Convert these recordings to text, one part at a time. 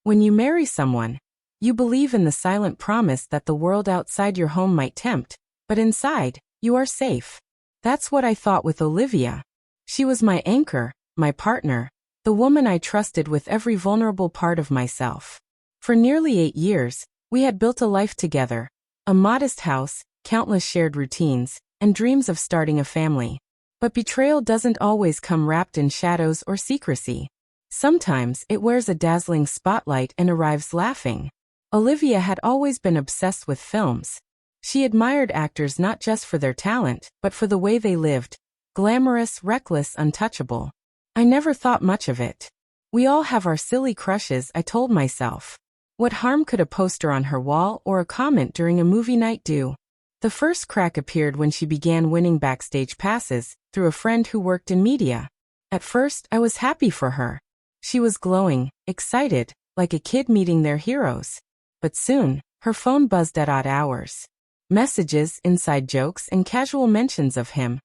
When you marry someone, you believe in the silent promise that the world outside your home might tempt, but inside, you are safe. That's what I thought with Olivia. She was my anchor, my partner, the woman I trusted with every vulnerable part of myself. For nearly 8 years, we had built a life together, a modest house, countless shared routines, and dreams of starting a family. But betrayal doesn't always come wrapped in shadows or secrecy. Sometimes it wears a dazzling spotlight and arrives laughing. Olivia had always been obsessed with films. She admired actors not just for their talent, but for the way they lived. Glamorous, reckless, untouchable. I never thought much of it. We all have our silly crushes, I told myself. What harm could a poster on her wall or a comment during a movie night do? The first crack appeared when she began winning backstage passes through a friend who worked in media. At first, I was happy for her. She was glowing, excited, like a kid meeting their heroes. But soon, her phone buzzed at odd hours. Messages, inside jokes, and casual mentions of him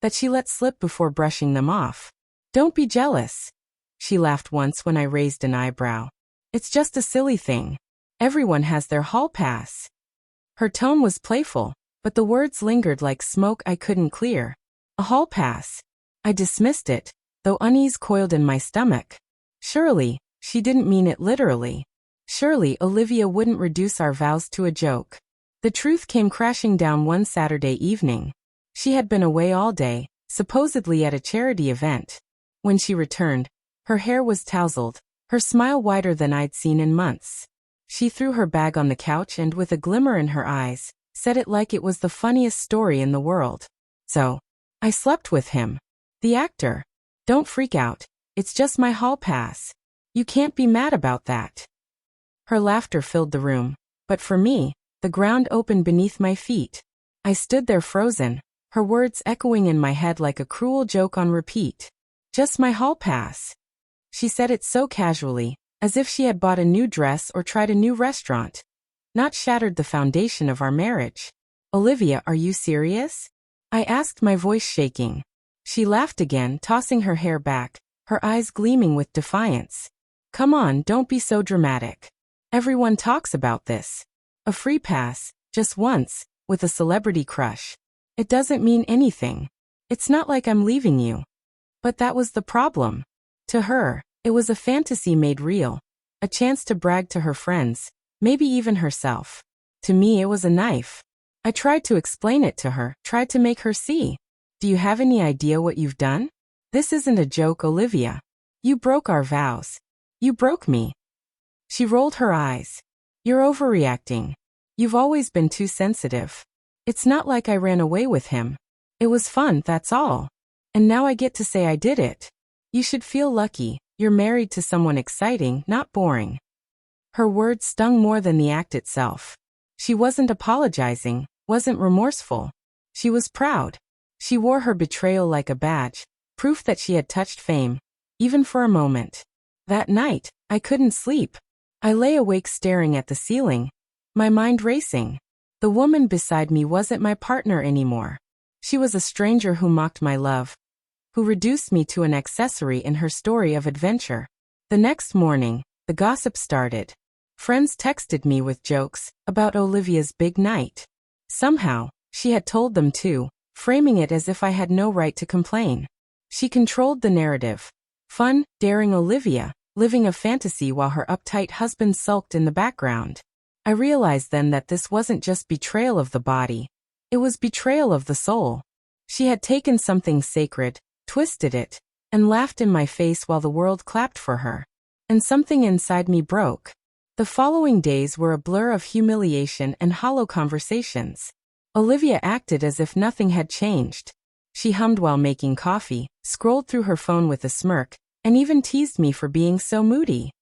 that she let slip before brushing them off. Don't be jealous. She laughed once when I raised an eyebrow. It's just a silly thing. Everyone has their hall pass. Her tone was playful, but the words lingered like smoke I couldn't clear. A hall pass. I dismissed it, though unease coiled in my stomach. Surely, she didn't mean it literally. Surely Olivia wouldn't reduce our vows to a joke. The truth came crashing down one Saturday evening. She had been away all day, supposedly at a charity event. When she returned, her hair was tousled, her smile wider than I'd seen in months. She threw her bag on the couch and, with a glimmer in her eyes, said it like it was the funniest story in the world. So, I slept with him. The actor. Don't freak out. It's just my hall pass. You can't be mad about that. Her laughter filled the room, but for me, the ground opened beneath my feet. I stood there frozen, her words echoing in my head like a cruel joke on repeat. Just my hall pass. She said it so casually, as if she had bought a new dress or tried a new restaurant. Not shattered the foundation of our marriage. Olivia, are you serious? I asked, my voice shaking. She laughed again, tossing her hair back, her eyes gleaming with defiance. Come on, don't be so dramatic. Everyone talks about this. A free pass, just once, with a celebrity crush. It doesn't mean anything. It's not like I'm leaving you. But that was the problem. To her, it was a fantasy made real. A chance to brag to her friends, maybe even herself. To me, it was a knife. I tried to explain it to her, tried to make her see. Do you have any idea what you've done? This isn't a joke, Olivia. You broke our vows. You broke me. She rolled her eyes. You're overreacting. You've always been too sensitive. It's not like I ran away with him. It was fun, that's all. And now I get to say I did it. You should feel lucky. You're married to someone exciting, not boring. Her words stung more than the act itself. She wasn't apologizing, wasn't remorseful. She was proud. She wore her betrayal like a badge, proof that she had touched fame, even for a moment. That night, I couldn't sleep. I lay awake staring at the ceiling, my mind racing. The woman beside me wasn't my partner anymore. She was a stranger who mocked my love, who reduced me to an accessory in her story of adventure. The next morning, the gossip started. Friends texted me with jokes about Olivia's big night. Somehow, she had told them too, framing it as if I had no right to complain. She controlled the narrative. Fun, daring Olivia, living a fantasy while her uptight husband sulked in the background. I realized then that this wasn't just betrayal of the body. It was betrayal of the soul. She had taken something sacred, twisted it, and laughed in my face while the world clapped for her. And something inside me broke. The following days were a blur of humiliation and hollow conversations. Olivia acted as if nothing had changed. She hummed while making coffee, scrolled through her phone with a smirk, and even teased me for being so moody.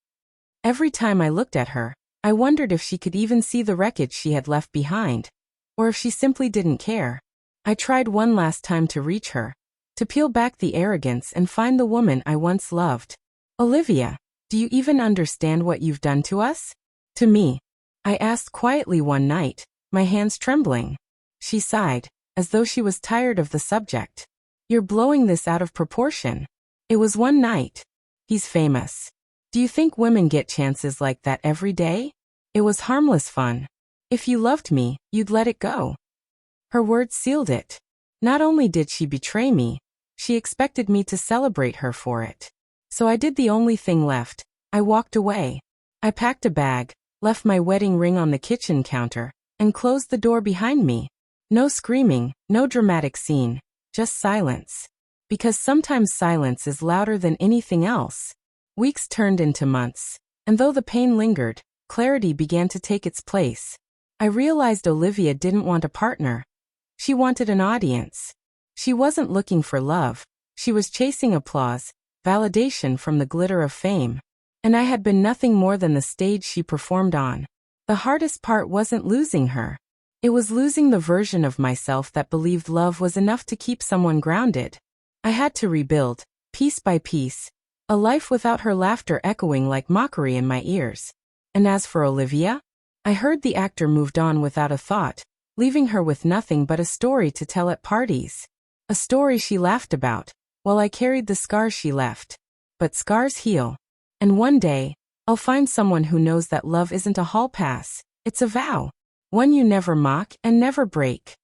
Every time I looked at her, I wondered if she could even see the wreckage she had left behind, or if she simply didn't care. I tried one last time to reach her, to peel back the arrogance and find the woman I once loved. Olivia, do you even understand what you've done to us? To me. I asked quietly one night, my hands trembling. She sighed, as though she was tired of the subject. You're blowing this out of proportion. It was one night. He's famous. Do you think women get chances like that every day? It was harmless fun. If you loved me, you'd let it go. Her words sealed it. Not only did she betray me, she expected me to celebrate her for it. So I did the only thing left. I walked away. I packed a bag, left my wedding ring on the kitchen counter, and closed the door behind me. No screaming, no dramatic scene, just silence. Because sometimes silence is louder than anything else. Weeks turned into months, and though the pain lingered, clarity began to take its place. I realized Olivia didn't want a partner. She wanted an audience. She wasn't looking for love. She was chasing applause, validation from the glitter of fame. And I had been nothing more than the stage she performed on. The hardest part wasn't losing her. It was losing the version of myself that believed love was enough to keep someone grounded. I had to rebuild, piece by piece, a life without her laughter echoing like mockery in my ears. And as for Olivia, I heard the actor moved on without a thought, leaving her with nothing but a story to tell at parties. A story she laughed about, while I carried the scars she left. But scars heal. And one day, I'll find someone who knows that love isn't a hall pass, it's a vow. One you never mock and never break.